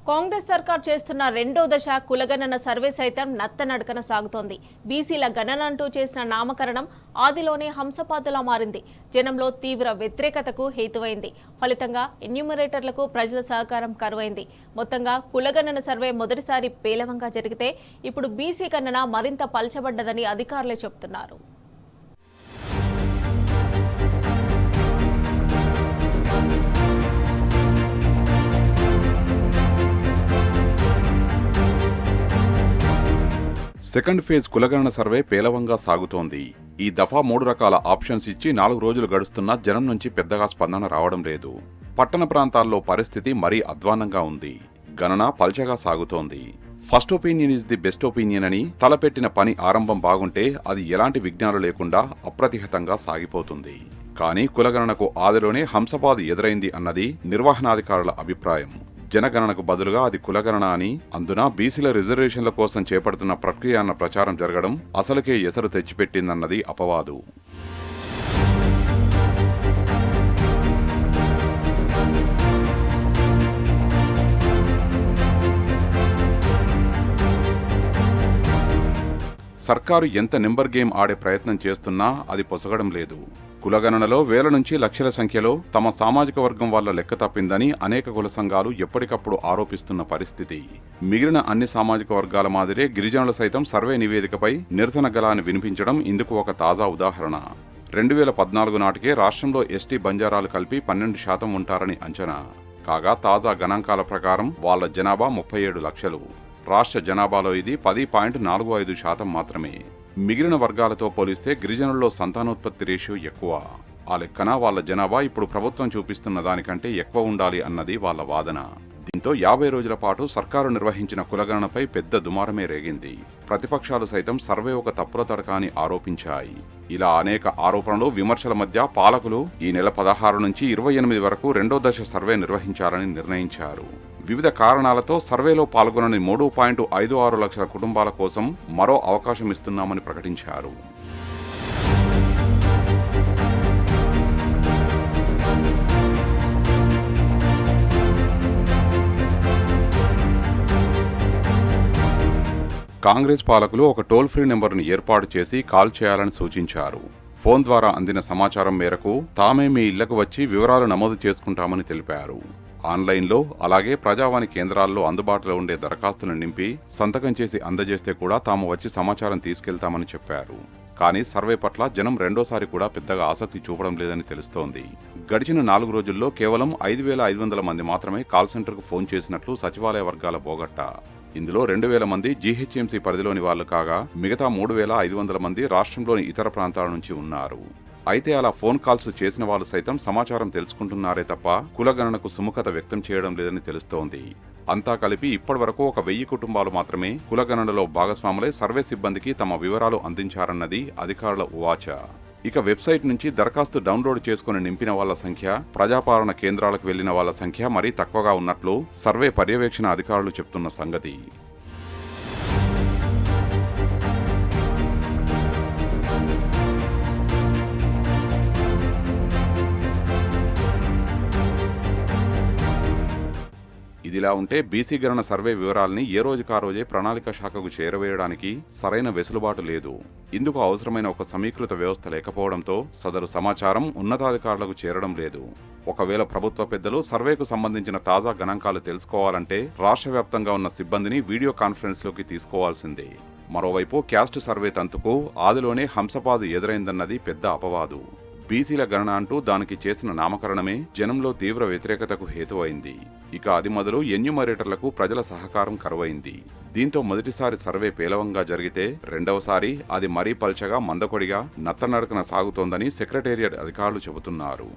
కాంగ్రెస్ సర్కార్ చేస్తున్న రెండో దశ కులగణన సర్వే సైతం నత్తనడకన సాగుతోంది. బీసీల గణన అంటూ చేసిన నామకరణం ఆదిలోనే హంసపాతులా మారింది. జనంలో తీవ్ర వ్యతిరేకతకు హేతువైంది. ఫలితంగా ఎన్యూమరేటర్లకు ప్రజల సహకారం కరువైంది. మొత్తంగా కులగణన సర్వే మొదటిసారి పేలవంగా జరిగితే ఇప్పుడు బీసీ గణన మరింత పల్చబడ్డదని అధికారులే చెబుతున్నారు. సెకండ్ ఫేజ్ కులగణన సర్వే పేలవంగా సాగుతోంది. ఈ దఫా 3 రకాల ఆప్షన్స్ ఇచ్చి 4 రోజులు గడుస్తున్నా జనం నుంచి పెద్దగా స్పందన రావడం లేదు. పట్టణ ప్రాంతాల్లో పరిస్థితి మరీ అధ్వాన్నంగా ఉంది. గణన పల్చగా సాగుతోంది. First opinion is the best opinion అని తలపెట్టిన పని ఆరంభం బాగుంటే అది ఎలాంటి విఘ్నాలు లేకుండా అప్రతిహతంగా సాగిపోతుంది. కానీ కులగణనకు ఆదిలోనే హంసపాదు ఎదురైంది అన్నది నిర్వహణాధికారుల అభిప్రాయం. జనగణనకు బదులుగా అది కులగణన అని, అందున బీసీల రిజర్వేషన్ల కోసం చేపడుతున్న ప్రక్రియ అన్న ప్రచారం జరగడం అసలుకే ఎసరు తెచ్చిపెట్టిందన్నది అపవాదు. సర్కారు ఎంత నెంబర్ గేమ్ ఆడే ప్రయత్నం చేస్తున్నా అది పొసగడం లేదు. కులగణనలో వేల నుంచి లక్షల సంఖ్యలో తమ సామాజిక వర్గం వల్ల లెక్క తప్పిందని అనేక కుల సంఘాలు ఎప్పటికప్పుడు ఆరోపిస్తున్న పరిస్థితి. మిగిలిన అన్ని సామాజిక వర్గాల మాదిరే గిరిజనుల సైతం సర్వే నివేదికపై నిరసన గళాన్ని వినిపించడం ఇందుకు ఒక తాజా ఉదాహరణ. 2014 నాటికే రాష్ట్రంలో ఎస్టీ బంజారాలు కలిపి 12% ఉంటారని అంచనా. కాగా తాజా గణాంకాల ప్రకారం వాళ్ల జనాభా 37 లక్షలు. రాష్ట్ర జనాభాలో ఇది 10.45% మాత్రమే. మిగిలిన వర్గాలతో పోలిస్తే గిరిజనుల్లో సంతానోత్పత్తి రేషియో ఎక్కువ. ఆ లెక్కన వాళ్ల జనాభా ఇప్పుడు ప్రభుత్వం చూపిస్తున్న దానికంటే ఎక్కువ ఉండాలి అన్నది వాళ్ల వాదన. దీంతో 50 రోజుల పాటు సర్కారు నిర్వహించిన కులగణనపై పెద్ద దుమారమే రేగింది. ప్రతిపక్షాలు సైతం సర్వే ఒక తప్పుల తడక అని ఆరోపించాయి. ఇలా అనేక ఆరోపణలు, విమర్శల మధ్య పాలకులు ఈ నెల 16 నుంచి 28 వరకు రెండో దశ సర్వే నిర్వహించాలని నిర్ణయించారు. వివిధ కారణాలతో సర్వేలో పాల్గొనని 3.56 లక్షల కుటుంబాల కోసం మరో అవకాశం ఇస్తున్నామని ప్రకటించారు. కాంగ్రెస్ పాలకులు ఒక టోల్ ఫ్రీ నెంబర్ను ఏర్పాటు చేసి కాల్ చేయాలని సూచించారు. ఫోన్ ద్వారా అందిన సమాచారం మేరకు తామే మీ ఇళ్లకు వచ్చి వివరాలు నమోదు చేసుకుంటామని తెలిపారు. ఆన్లైన్లో అలాగే ప్రజావాణి కేంద్రాల్లో అందుబాటులో ఉండే దరఖాస్తును నింపి సంతకం చేసి అందజేస్తే కూడా తాము వచ్చి సమాచారం తీసుకెళ్తామని చెప్పారు. కానీ సర్వే పట్ల జనం రెండోసారి కూడా పెద్దగా ఆసక్తి చూపడం లేదని తెలుస్తోంది. గడిచిన 4 రోజుల్లో కేవలం 5,500 మంది మాత్రమే కాల్ సెంటర్కు ఫోన్ చేసినట్లు సచివాలయ వర్గాల బోగట్టా. ఇందులో 2,000 మంది జీహెచ్ఎంసీ పరిధిలోని వాళ్లు కాగా మిగతా 3,500 మంది రాష్ట్రంలోని ఇతర ప్రాంతాల నుంచి ఉన్నారు. అయితే అలా ఫోన్ కాల్స్ చేసిన వాళ్ళు సైతం సమాచారం తెలుసుకుంటున్నారే తప్ప కులగణనకు సుముఖత వ్యక్తం చేయడం లేదని తెలుస్తోంది. అంతా కలిపి ఇప్పటివరకు 1,000 కుటుంబాలు మాత్రమే కులగణనలో భాగస్వాములై సర్వే సిబ్బందికి తమ వివరాలు అందించారన్నది అధికారుల ఉవాచ. ఇక వెబ్సైట్ నుంచి దరఖాస్తు డౌన్లోడ్ చేసుకుని నింపిన వాళ్ల సంఖ్య, ప్రజాపాలన కేంద్రాలకు వెళ్లిన వాళ్ల సంఖ్య మరీ తక్కువగా ఉన్నట్లు సర్వే పర్యవేక్షణ అధికారులు చెప్తున్న సంగతి. ఇదిలా ఉంటే బీసీ గణన సర్వే వివరాల్ని ఏ రోజుకా రోజే ప్రణాళిక శాఖకు చేరవేయడానికి సరైన వెసులుబాటు లేదు. ఇందుకు అవసరమైన ఒక సమీకృత వ్యవస్థ లేకపోవడంతో సదరు సమాచారం ఉన్నతాధికారులకు చేరడం లేదు. ఒకవేళ ప్రభుత్వ పెద్దలు సర్వేకు సంబంధించిన తాజా గణాంకాలు తెలుసుకోవాలంటే రాష్ట్ర వ్యాప్తంగా ఉన్న సిబ్బందిని వీడియో కాన్ఫరెన్స్లోకి తీసుకోవాల్సిందే. మరోవైపు క్యాస్ట్ సర్వే తంతుకు ఆదిలోనే హంసపాదు ఎదురైందన్నది పెద్ద అపవాదు. బీసీల గణన అంటూ దానికి చేసిన నామకరణమే జనంలో తీవ్ర వ్యతిరేకతకు హేతువైంది. ఇక అది మొదలు ఎన్యూమరేటర్లకు ప్రజల సహకారం కరువైంది. దీంతో మొదటిసారి సర్వే పేలవంగా జరిగితే రెండవసారి అది మరీ పల్చగా మందకొడిగా నత్తనడకన సాగుతోందని సెక్రటేరియట్ అధికారులు చెబుతున్నారు.